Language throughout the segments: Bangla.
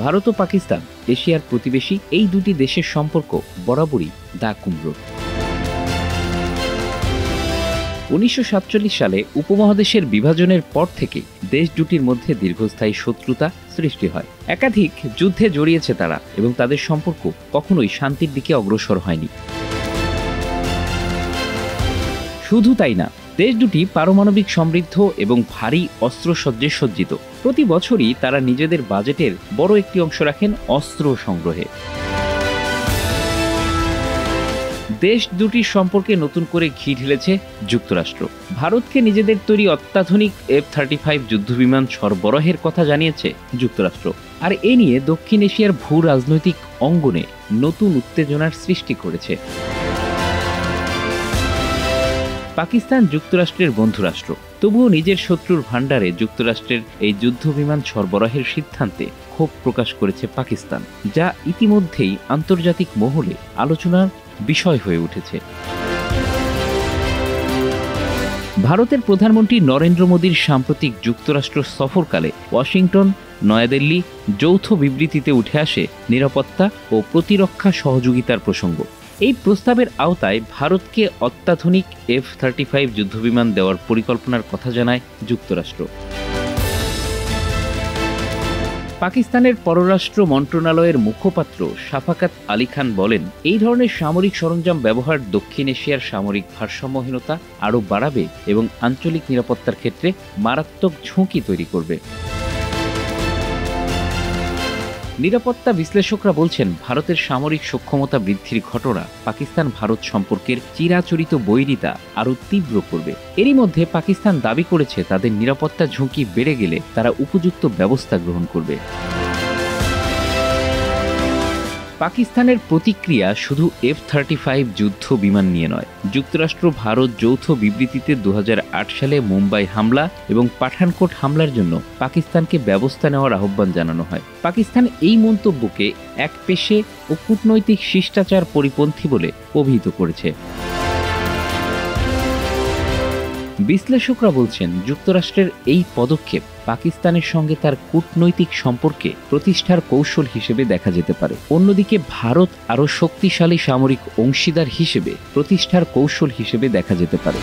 ভারত ও পাকিস্তান এশিয়ার প্রতিবেশী, এই দুটি দেশের সম্পর্ক বরাবরই দা কুমড়োর। 1947 সালে উপমহাদেশের বিভাজনের পর থেকে দেশ দুটির মধ্যে দীর্ঘস্থায়ী শত্রুতা সৃষ্টি হয়। একাধিক যুদ্ধে জড়িয়েছে তারা এবং তাদের সম্পর্ক কখনোই শান্তির দিকে অগ্রসর হয়নি। শুধু তাই না, দেশ দুটি পারমাণবিক সমৃদ্ধ এবং ভারী অস্ত্রসজ্জে সজ্জিত। প্রতি বছরই তারা নিজেদের বাজেটের বড় একটি অংশ রাখেন অস্ত্র সংগ্রহে। দেশ দুটির সম্পর্কে নতুন করে ঘি ঢেলেছে যুক্তরাষ্ট্র। ভারতকে নিজেদের তৈরি অত্যাধুনিক F-35 যুদ্ধবিমান সরবরাহের কথা জানিয়েছে যুক্তরাষ্ট্র। আর এ নিয়ে দক্ষিণ এশিয়ার ভূ রাজনৈতিক অঙ্গনে নতুন উত্তেজনার সৃষ্টি করেছে। পাকিস্তান যুক্তরাষ্ট্রের বন্ধুরাষ্ট্র, তবুও নিজের শত্রুর ভাণ্ডারে যুক্তরাষ্ট্রের এই যুদ্ধবিমান সরবরাহের সিদ্ধান্তে ক্ষোভ প্রকাশ করেছে পাকিস্তান, যা ইতিমধ্যেই আন্তর্জাতিক মহলে আলোচনার বিষয় হয়ে উঠেছে। ভারতের প্রধানমন্ত্রী নরেন্দ্র মোদীর সাম্প্রতিক যুক্তরাষ্ট্র সফরকালে ওয়াশিংটন, নয়াদিল্লি যৌথ বিবৃতিতে উঠে আসে নিরাপত্তা ও প্রতিরক্ষা সহযোগিতার প্রসঙ্গ। এই প্রস্তাবের আওতায় ভারতকে অত্যাধুনিক F-35 যুদ্ধবিমান দেওয়ার পরিকল্পনার কথা জানায় যুক্তরাষ্ট্র। পাকিস্তানের পররাষ্ট্র মন্ত্রণালয়ের মুখপাত্র শাফাকাত আলী খান বলেন, এই ধরনের সামরিক সরঞ্জাম ব্যবহার দক্ষিণ এশিয়ার সামরিক ভারসাম্যহীনতা আরও বাড়াবে এবং আঞ্চলিক নিরাপত্তার ক্ষেত্রে মারাত্মক ঝুঁকি তৈরি করবে। নিরাপত্তা বিশ্লেষকরা বলছেন, ভারতের সামরিক সক্ষমতা বৃদ্ধির ঘটনা পাকিস্তান ভারত সম্পর্কের চিরাচরিত বৈরিতা আরও তীব্র করবে। এরই মধ্যে পাকিস্তান দাবি করেছে তাদের নিরাপত্তা ঝুঁকি বেড়ে গেলে তারা উপযুক্ত ব্যবস্থা গ্রহণ করবে। পাকিস্তানের প্রতিক্রিয়া শুধু F-35 যুদ্ধ বিমান নিয়ে নয়। যুক্তরাষ্ট্র ভারত যৌথ বিবৃতিতে 2008 সালে মুম্বাই হামলা এবং পাঠানকোট হামলার জন্য পাকিস্তানকে ব্যবস্থা নেওয়ার আহ্বান জানানো হয়। পাকিস্তান এই মন্তব্যকে একপেশে ও কূটনৈতিক শিষ্টাচার পরিপন্থী বলে অভিহিত করেছে। বিশ্লেষকরা বলছেন, যুক্তরাষ্ট্রের এই পদক্ষেপ পাকিস্তানের সঙ্গে তার কূটনৈতিক সম্পর্কে প্রতিষ্ঠার কৌশল হিসেবে দেখা যেতে পারে। অন্যদিকে ভারত আরও শক্তিশালী সামরিক অংশীদার হিসেবে প্রতিষ্ঠার কৌশল হিসেবে দেখা যেতে পারে।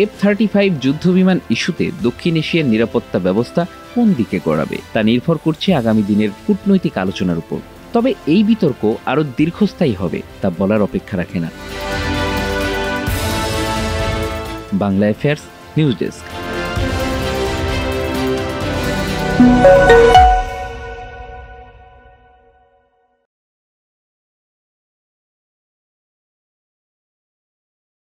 F-35 যুদ্ধবিমান ইস্যুতে দক্ষিণ এশিয়ার নিরাপত্তা ব্যবস্থা কোন দিকে গড়াবে তা নির্ভর করছে আগামী দিনের কূটনৈতিক আলোচনার উপর। তবে এই বিতর্ক আরও দীর্ঘস্থায়ী হবে তা বলার অপেক্ষা রাখে না। Bangla affairs news desk.